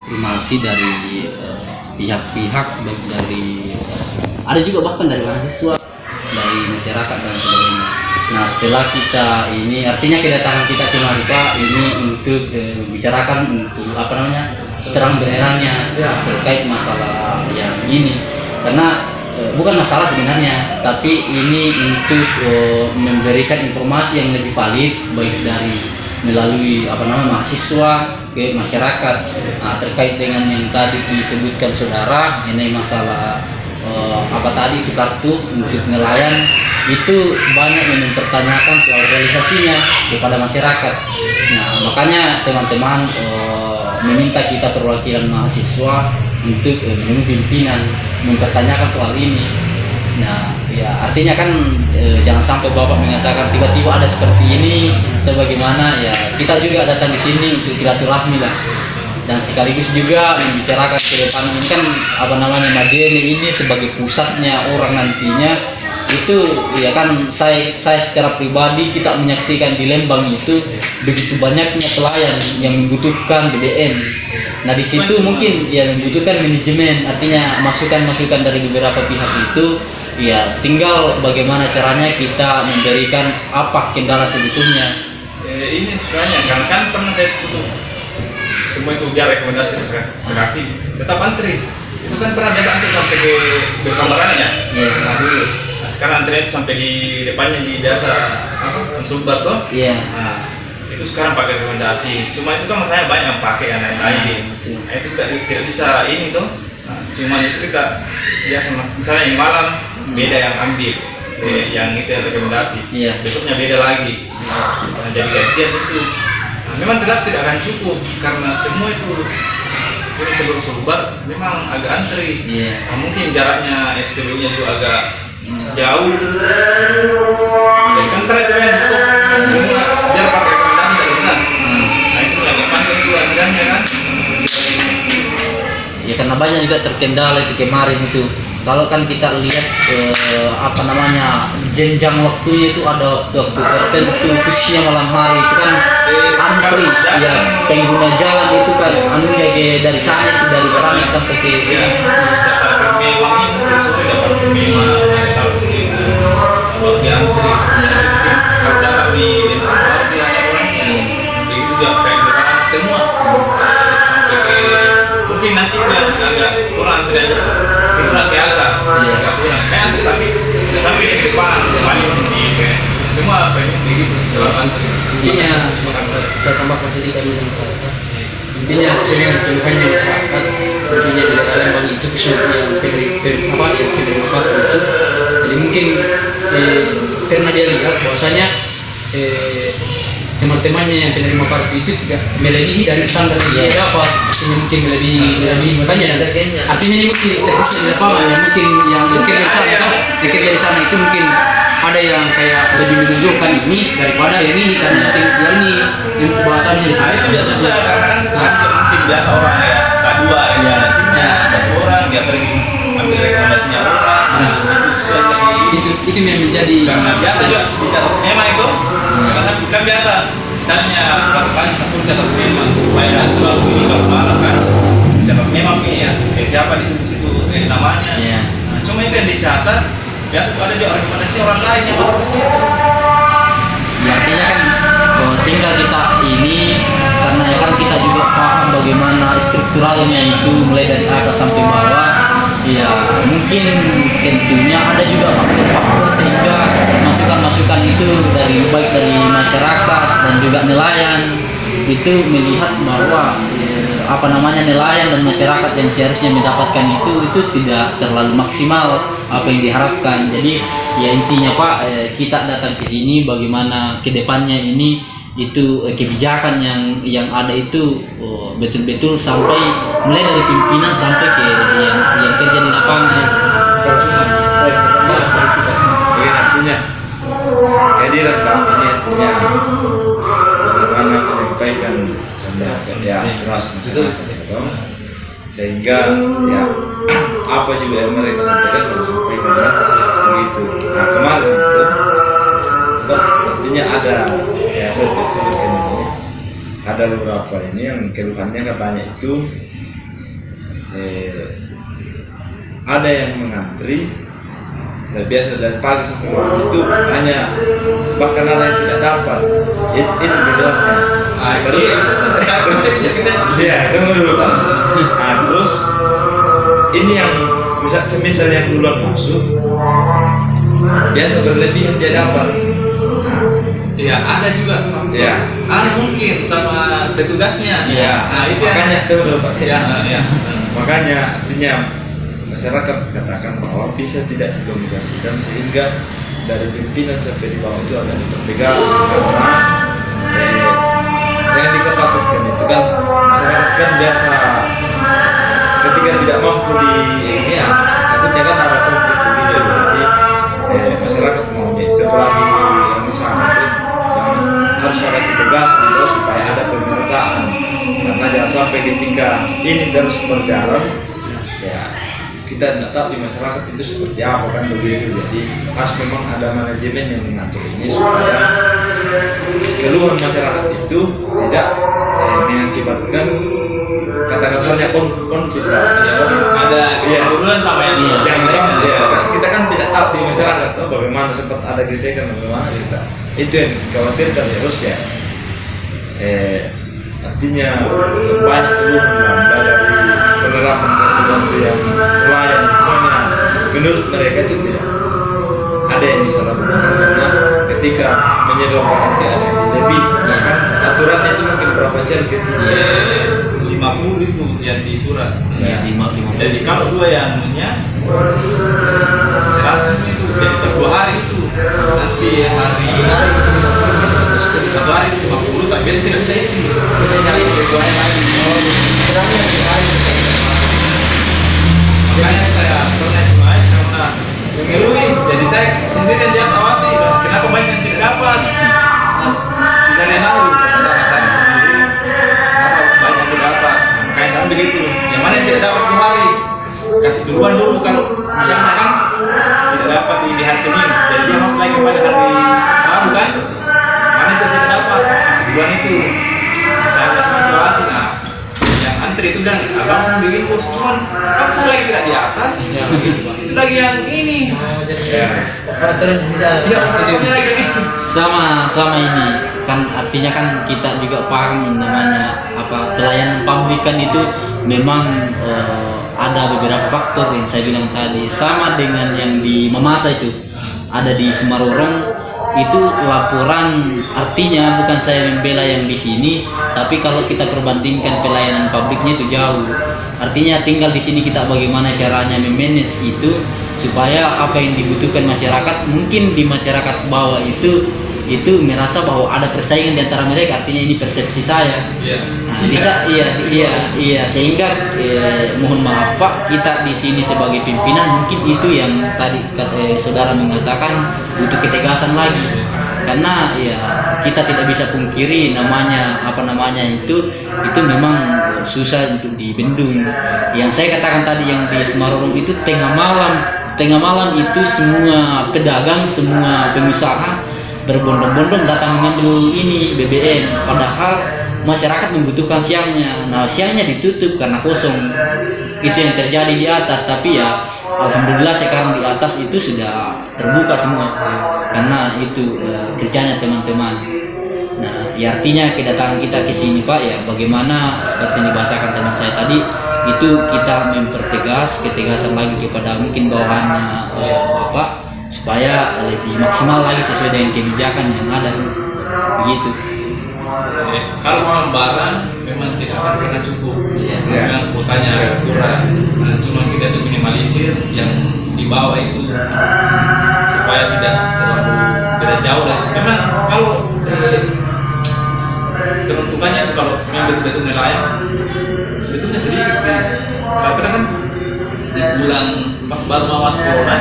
informasi dari pihak-pihak, baik dari ada juga bahkan dari mahasiswa, dari masyarakat dan sebagainya. Nah, setelah kita ini, artinya kedatangan kita kemari Pak ini untuk membicarakan untuk apa namanya, terang benerannya terkait masalah yang ini, karena bukan masalah sebenarnya, tapi ini untuk memberikan informasi yang lebih valid, baik dari melalui apa namanya mahasiswa ke masyarakat. Nah, terkait dengan yang tadi disebutkan saudara, ini masalah apa tadi itu kartu untuk nelayan, itu banyak yang mempertanyakan soal realisasinya kepada masyarakat. Nah, makanya teman-teman meminta kita perwakilan mahasiswa untuk menemui pimpinan mempertanyakan soal ini. Nah, ya artinya kan jangan sampai Bapak mengatakan tiba-tiba ada seperti ini atau bagaimana, ya kita juga datang di sini untuk silaturahmi lah, dan sekaligus juga membicarakan ke depan ini kan apa namanya Majene ini sebagai pusatnya orang nantinya itu, ya kan saya secara pribadi kita menyaksikan di Lembang itu begitu banyaknya pelayan yang membutuhkan BBM. Nah, di situ mungkin ya membutuhkan manajemen, artinya masukan-masukan dari beberapa pihak itu, ya tinggal bagaimana caranya kita memberikan apa kendala sebetulnya. Ini sebenarnya karena kan pernah saya tutup semua itu biar rekomendasi saya kasih tetap antri. Itu kan pernah biasa antri sampai ke kamarnya ya. Nah, dulu. Nah, sekarang antrinya itu sampai di depannya di jasa apa? Sumber toh. Iya. Nah, itu sekarang pakai rekomendasi. Cuma itu kan saya banyak yang pakai yang lain-lain. Nah, itu tidak bisa ini tuh. Nah, cuma itu kita biasa misalnya yang malam beda yang ambil. Yang itu yang rekomendasi. Iya. Besoknya beda lagi. Nah, jadi gantian itu. Nah, memang tetap tidak akan cukup karena semua itu ini sebelum sumber memang agak antri. Nah, mungkin jaraknya SPBU-nya juga agak jauh. Dan kan itu yang di stop semua biar pakai rekomendasi tidak bisa. Nah, itu agak panjang itu antriannya kan. Ya karena banyak juga terkendala itu kemarin itu. Kalau kan kita lihat apa namanya jenjang waktunya itu ada waktu tertentu, khususnya malam hari itu kan antri, ya pengguna jalan itu kan anunya dari sana itu dari Barang sampai ke sini. Dapat termewah mungkin sore dapat termewah kalau di situ bagi antri. Kalau datang di bensin baru dia ada orangnya. Begitu juga kayak Barang semua sampai ke mungkin nanti itu yang agak kurang antrian itu. Kurang ke atas, nggak kurang kayak antri tapi nggak sampai ke depan di semua banyak begitu selalu antri. Intinya saya tambahkan sedikit dari masyarakat. Intinya sesuai dengan keluhannya masyarakat, intinya di daerah Lembang itu khususnya yang penerima kartu itu. Jadi mungkin pernah dia lihat bahwasanya teman-temannya yang penerima kartu itu tidak melebihi dari standar yang dia dapat, artinya mungkin melebihi makanya, artinya ini mungkin teknis di lapangan ya, mungkin yang kerja di sana itu mungkin ada yang kayak lebih menunjukkan ini daripada yang ini karena mungkin ya ini yang bahasanya di sana itu biasa karena kan mungkin biasa orang ya tak dua rekomendasinya satu orang dia pergi ambil rekomendasinya orang. Itu yang menjadi karena biasa juga bicara memang itu kan biasa misalnya kalau saya catat memang supaya terlalu ini kalau malam kan catat memang ya siapa di situ namanya. Nah, cuma itu yang dicatat biasa ada juga rekomendasi orang lain yang masuk ke situ. Ya, artinya kan tinggal kita ini, karena ya kan kita juga paham bagaimana strukturalnya itu mulai dari atas sampai bawah. Ya mungkin tentunya ada juga faktor-faktor sehingga masukan-masukan itu dari baik dari masyarakat dan juga nelayan itu melihat bahwa apa namanya nelayan dan masyarakat yang seharusnya mendapatkan itu tidak terlalu maksimal apa yang diharapkan. Jadi ya intinya Pak, kita datang ke sini bagaimana kedepannya ini itu kebijakan yang ada itu betul-betul sampai mulai dari pimpinan sampai ke yang kerja di lapangan. Jadi artinya kehadiran kami ini artinya bagaimana menyampaikan ya aspirasi masyarakat sehingga ya apa juga yang mereka sampaikan harus sampaikan begitu. Nah kemarin itu sebab artinya ada ya sebutkan ini ada beberapa ini yang keluhannya katanya itu ada yang mengantri biasa dari pagi sampai malam itu hanya bahkan ada yang tidak dapat itu bedanya. Terus ya tunggu dulu Pak. Nah terus ini yang semisal yang duluan masuk biasa berlebihan dia dapat. Iya, ada juga faktor. Iya. Mungkin sama petugasnya. Iya. Nah, itu Makanya tunggu dulu Pak. Iya. Makanya artinya masyarakat katakan bahwa bisa tidak dikomunikasikan sehingga dari pimpinan sampai di bawah itu agak dipertegas karena yang diketakukan itu kan masyarakat kan biasa ketika tidak mampu di ini ya takutnya kan ada konflik begitu jadi masyarakat maunya itu apalagi yang di sana itu yang harus ada ketegasan itu supaya ada pemerataan karena jangan sampai ketika ini terus berjalan ya kita tidak tahu di masyarakat itu seperti apa kan begitu jadi harus memang ada manajemen yang mengatur ini supaya keluhan masyarakat itu tidak mengakibatkan kata-katanya konflik ada kecemburuan sama yang jangan sampai kita kan tidak tahu di masyarakat bagaimana sempat ada gesekan bagaimana kita itu yang dikhawatirkan ya harus ya artinya banyak keluhan dari penerapan kartu yang pelayan misalnya menurut mereka itu tidak ada yang disalahgunakan karena ketika menyediakan lebih kan aturannya itu mungkin berapa jam gitu 50 itu yang di surat Ya, 5. jadi kalau dua yang punya 100 itu jadi per 2 hari itu nanti hari satu hari 50 tapi biasa tidak bisa isi kita cari dua hari lagi makanya saya pernah main karena mengeluhi jadi saya sendiri yang dia awasi kenapa banyak yang tidak dapat tidak ada hal saya sendiri kenapa banyak yang tidak dapat makanya saya ambil itu yang mana yang tidak dapat di hari kasih duluan dulu kalau misalnya kan tidak dapat di hari Senin jadi dia masuk lagi pada hari Rabu kan mana itu tidak dapat kasih duluan itu saya itu awasi yang antri itu dan abang sudah bikin bos cuman kamu saya lagi tidak di atas itu lagi yang ini peraturan tidak sama ini kan artinya kan kita juga paham namanya apa pelayanan publik kan itu memang ada beberapa faktor yang saya bilang tadi sama dengan yang di Mamasa itu ada di Semarorong itu laporan artinya bukan saya membela yang di sini tapi kalau kita perbandingkan pelayanan publiknya itu jauh artinya tinggal di sini kita bagaimana caranya memanage itu supaya apa yang dibutuhkan masyarakat mungkin di masyarakat bawah itu merasa bahwa ada persaingan di antara mereka artinya ini persepsi saya nah, bisa iya sehingga mohon maaf Pak kita di sini sebagai pimpinan mungkin itu yang tadi saudara mengatakan butuh ketegasan lagi karena ya kita tidak bisa pungkiri itu memang susah untuk dibendung yang saya katakan tadi yang di Semarorong itu tengah malam itu semua pedagang semua pengusaha berbondong-bondong datang mengambil ini BBM padahal masyarakat membutuhkan siangnya nah siangnya ditutup karena kosong itu yang terjadi di atas tapi ya alhamdulillah sekarang di atas itu sudah terbuka semua karena itu kerjanya teman-teman nah ya artinya kedatangan kita ke sini Pak ya bagaimana seperti yang dibahasakan teman saya tadi itu kita mempertegas ketegasan lagi kepada mungkin bawahannya Bapak supaya lebih maksimal lagi sesuai dengan kebijakan yang ada begitu. Kalau mau lebaran memang tidak akan pernah cukup memang kuotanya kurang cuma kita itu minimalisir yang di bawah itu supaya tidak terlalu beda jauh dari memang kalau peruntukannya itu kalau memang betul-betul nelayan sebetulnya sedikit sih karena kan di bulan pas baru mau masuk corona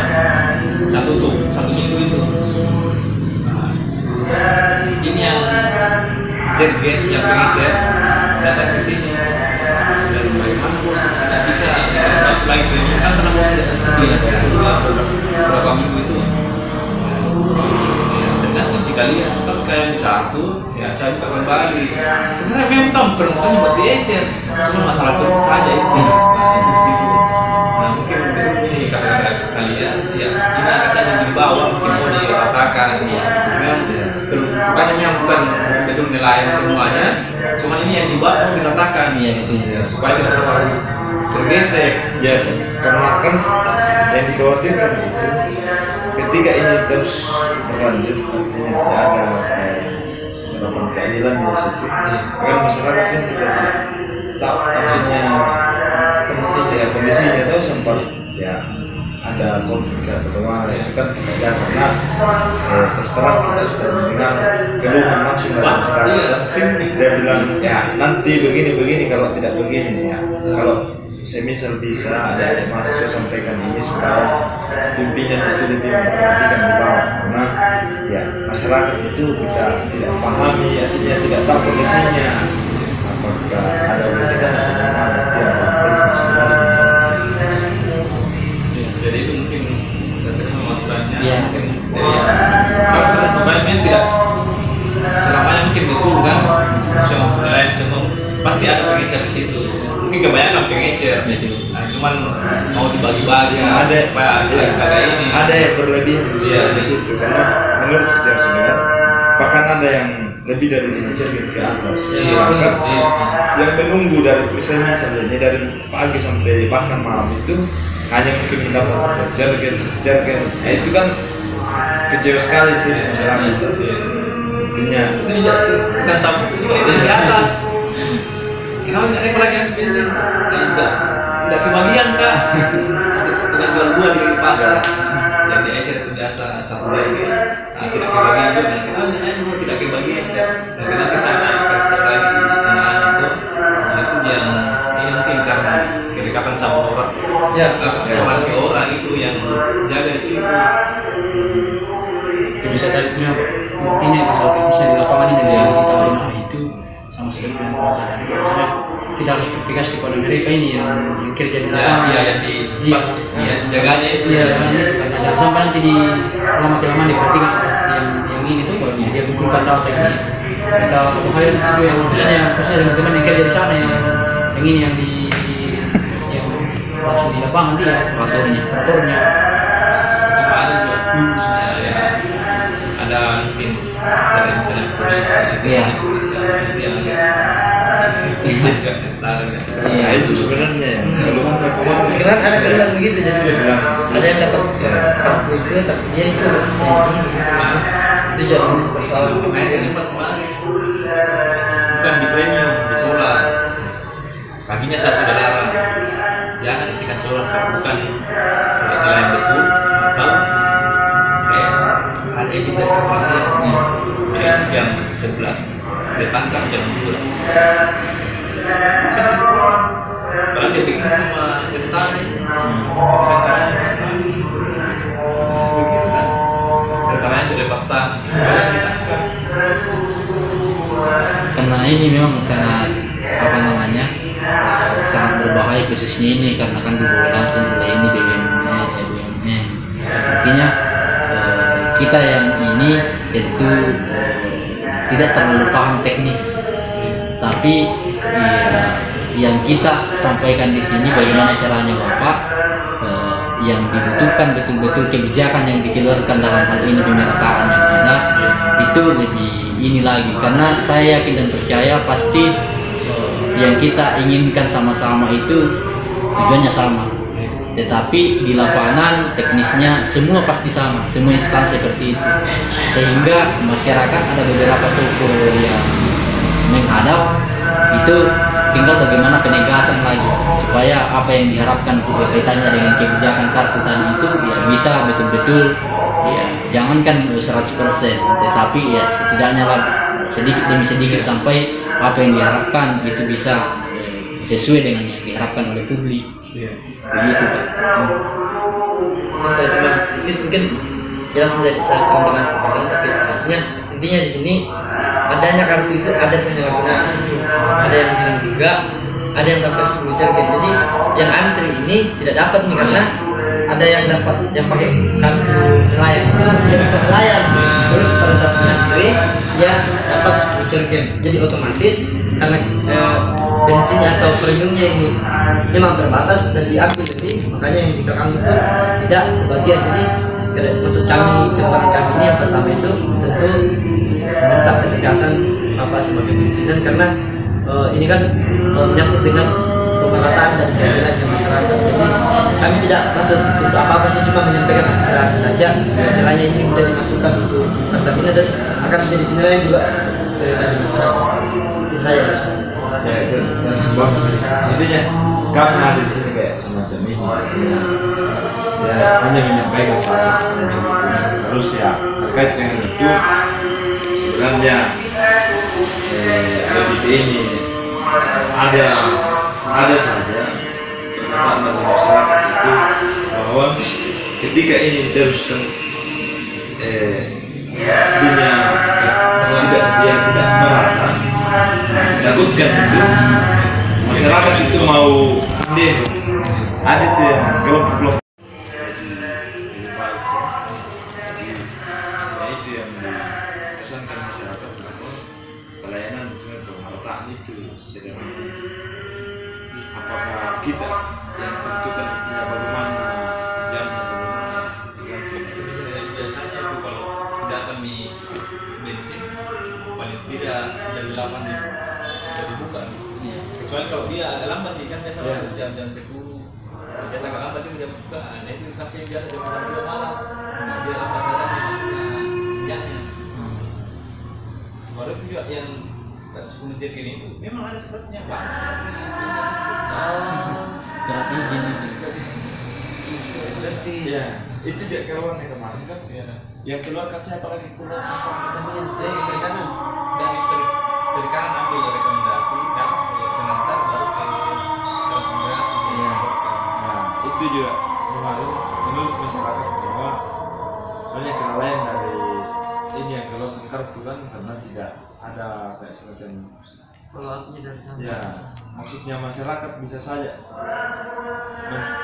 satu minggu itu ini yang jerget yang pengejar datang ke sini dan bagaimana bos tidak bisa dikasih masuk lagi ke ini kan karena bos tidak sedia berapa minggu itu tergantung kalian, kalau kalian satu ya saya buka kembali. Sebenarnya memang bukan peruntukannya buat diecer, cuma masalah perut saja itu. Nah, itu situ. Nah mungkin ini kata-kata kalian ya ini kasarnya yang di bawah mungkin mau diratakan. Memang peruntukannya memang bukan betul-betul nelayan semuanya, cuma ini yang di bawah mau diratakan. Iya betul. Supaya tidak terlalu bergesek. Ya, karena kan yang dikhawatirkan itu ketika ini terus berlanjut artinya tidak ada harapan keadilan di situ, kan masyarakat kan tidak tahu artinya kondisinya tahu sempat ya ada konflik atau bagaimana itu kan ya karena terus terang kita sudah mendengar keluhan langsung dari masyarakat. Dia bilang ya nanti begini kalau tidak begini ya kalau semisal bisa ada mahasiswa sampaikan ini supaya pimpinan itu lebih memperhatikan di bawah karena ya masyarakat itu kita tidak pahami artinya tidak tahu kondisinya apakah ada gesekan atau bagaimana itu yang sebenarnya. Jadi itu mungkin saya terima masukannya. Mungkin kalau peruntukannya tidak selamanya mungkin betul kan, misalnya untuk nelayan semua pasti ada pengecer di situ. Mungkin kebanyakan pengecer, nah, cuman mau dibagi-bagi ya, ada supaya ada ini. Ada yang berlebihan di situ karena menurut yang saya dengar bahkan ada yang lebih dari 5 jergen ke atas. Sedangkan yang menunggu dari misalnya dari pagi sampai bahkan malam itu hanya mungkin mendapat jergen. Nah itu kan kecewa sekali sih masyarakat. Artinya itu kan sapu juga itu di atas. Kenapa tidak ada lagi yang bensin? Tidak kebagian kak. Tukang jual buah di pasar. Jadi ecer itu biasa satu jergen. Nah, tidak kebagian juga. Kenapa tidak kebagian? Nah, kita ke sana kasih tahu lagi anak-anak itu. Nah, itu yang ini mungkin karena kedekatan sama orang. Orang ke orang itu yang jaga di situ. Bisa tadi punya intinya masalah teknisnya di lapangan ini yang kita lihat itu sama sekali dengan pelajaran. Misalnya kita harus bertegas kepada mereka ini yang kerja di lapangan. Yang di pas jaganya itu. Jaganya itu kan jangan sampai nanti di lama-kelamaan diperhatikan yang ini tuh baru dia kumpulkan data ini. Kita menghayal itu yang khususnya teman-teman yang kerja di sana yang ini yang langsung di lapangan dia operatornya. Cuma ada juga ya ada mungkin dari misalnya polisi itu yang agak tentara ya itu sebenarnya yang keluhan mereka sekarang ada bilang begitu jadi ada yang dapat kartu itu tapi dia itu yang ini itu jangan persoalan saya sempat kemarin bukan di premium di solar paginya saya sudah larang jangan isikan solar bukan nilai yang betul atau ada izin dari kepolisian dia isi jam 11 dia tangkap jam 2 sih padahal dia bikin sama tentara tentaranya pas tangan begitu kan tentaranya udah pas tangan ditangkap karena ini memang sangat sangat berbahaya khususnya ini karena kan dibawa langsung oleh ini BUMN. Artinya kita yang ini tentu tidak terlalu paham teknis, tapi yang kita sampaikan di sini bagaimana caranya Bapak yang dibutuhkan betul-betul kebijakan yang dikeluarkan dalam hal ini pemerataan yang ada itu lebih ini lagi karena saya yakin dan percaya pasti yang kita inginkan sama-sama itu tujuannya sama, tetapi di lapangan teknisnya semua pasti sama, semua instansi seperti itu, sehingga masyarakat ada beberapa toko yang menghadap itu tinggal bagaimana penegasan lagi supaya apa yang diharapkan kaitannya dengan kebijakan kartu tadi itu ya bisa betul-betul ya jangankan 100% tetapi ya setidaknya lah sedikit demi sedikit sampai apa yang diharapkan itu bisa sesuai dengan yang diharapkan oleh publik. Begitu Pak. Saya tambah sedikit mungkin jelas menjadi saya teman-teman tapi maksudnya intinya di sini adanya kartu itu ada penyalahgunaan situ. Ada yang bilang juga ada yang sampai 10 jergen. Jadi yang antri ini tidak dapat nih karena ada yang dapat yang pakai kartu nelayan itu dia dapat nelayan, terus pada saat mengakhiri dia dapat 10 cergen. Jadi otomatis karena bensinnya atau premiumnya ini memang terbatas dan diambil, jadi makanya yang di kami itu tidak kebagian. Jadi maksud kami, teman kami ini yang pertama itu tentu minta ketegasan Bapak sebagai pimpinan, karena ini kan menyangkut dengan pemerataan dan keadilan masyarakat. Jadi kami tidak maksud untuk apa-apa sih, cuma menyampaikan aspirasi saja. Nilainya ini menjadi masukan untuk Pertamina dan akan menjadi penilaian juga dari masyarakat. Itu saya Mas. Ya, bagus. Intinya kami ada di sini kayak semacam ini. Ya, hanya menyampaikan terus ya terkait dengan itu sebenarnya lebih ini ada saja perkataan dari masyarakat itu bahwa ketika ini diteruskan dunia tidak merata, takutkan itu masyarakat itu mau demo. Ada tuh yang kelompok itu yang dikesankan masyarakat bahwa pelayanan sebenarnya pemerataan itu sedang apakah kita yang tentukan artinya bagaimana jam atau bagaimana tergantung. Biasanya itu kalau datang di bensin paling tidak jam 8 itu sudah dibuka. Kecuali kalau dia agak lambat kan biasa masuk jam 10. Dia agak lambat itu jam buka. Nah itu sampai biasa jam 2 malam. Nah, dia lambat datang dia masuknya jamnya. Baru itu juga yang 10 cergen itu memang ada suratnya, banyak suratnya. Surat izin itu. Ya, itu dia kawan yang kemarin kan. Ya. Yang keluar kan siapa lagi keluar? Dari kanan. Dari kanan ambil rekomendasi dan pengantar baru ke transmigrasi. Nah, itu juga kemarin menurut masyarakat bahwa soalnya kelalaian dari ini yang keluarkan kartu kan karena tidak ada kayak semacam Follow-up-nya dari sana. ya, maksudnya masyarakat bisa saja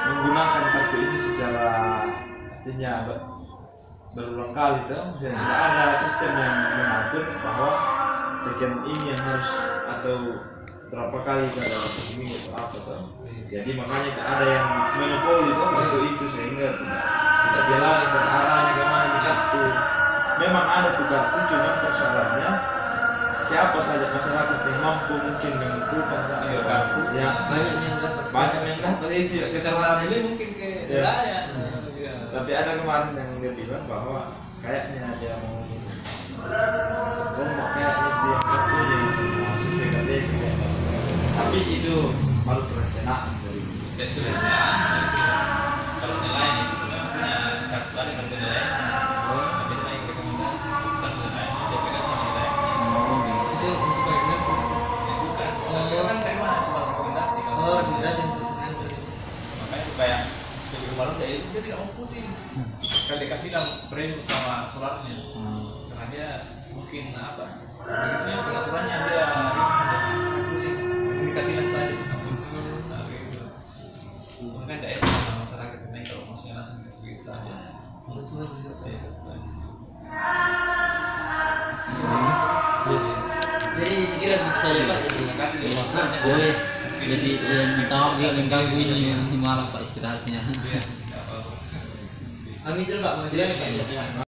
menggunakan kartu ini secara artinya berulang kali tuh, dan tidak ada sistem yang mengatur bahwa sekian ini yang harus atau berapa kali dalam seminggu atau apa tuh. Jadi makanya ada yang monopoli tuh kartu itu sehingga tidak jelas dan arahnya kemana di kartu. Memang ada tuh kartu, cuman persoalannya siapa saja masyarakat yang mampu mungkin mengumpulkan kartu ya banyak yang dapat itu ya Kesalahan ini mungkin ke wilayah. tapi ada kemarin yang dia bilang bahwa kayaknya dia mau rombak kayaknya dia kartunya sesuai KTP tapi itu baru perencanaan dari Kayak sebenarnya kalau nelayan itu kan punya kartu, ada kartu nelayannya. Tapi itu naik rekomendasi kartu nelayannya dia pegang sama nelayan. Itu untuk bagian Bukan. Kita kan terima cuma rekomendasi. rekomendasi untuk pengantar. Makanya itu kayak sebagai kemarin dia tidak mau pusing. Sekali dikasih lah premium sama solarnya. Karena dia mungkin apa? Begitu yang pengaturannya dia sangat pusing. Dikasihkan saja. Nah, begitu. Makanya tidak enak sama masyarakat ini kalau maksudnya langsung dikasih begitu saja. Betul. Iya, betul. Jadi sekira itu saja Pak. Jadi Terima kasih untuk masukannya. Boleh. Jadi minta maaf juga mengganggu ini malam Pak istirahatnya. Iya, nggak apa-apa. Amin dulu Pak, makasih banyak Pak.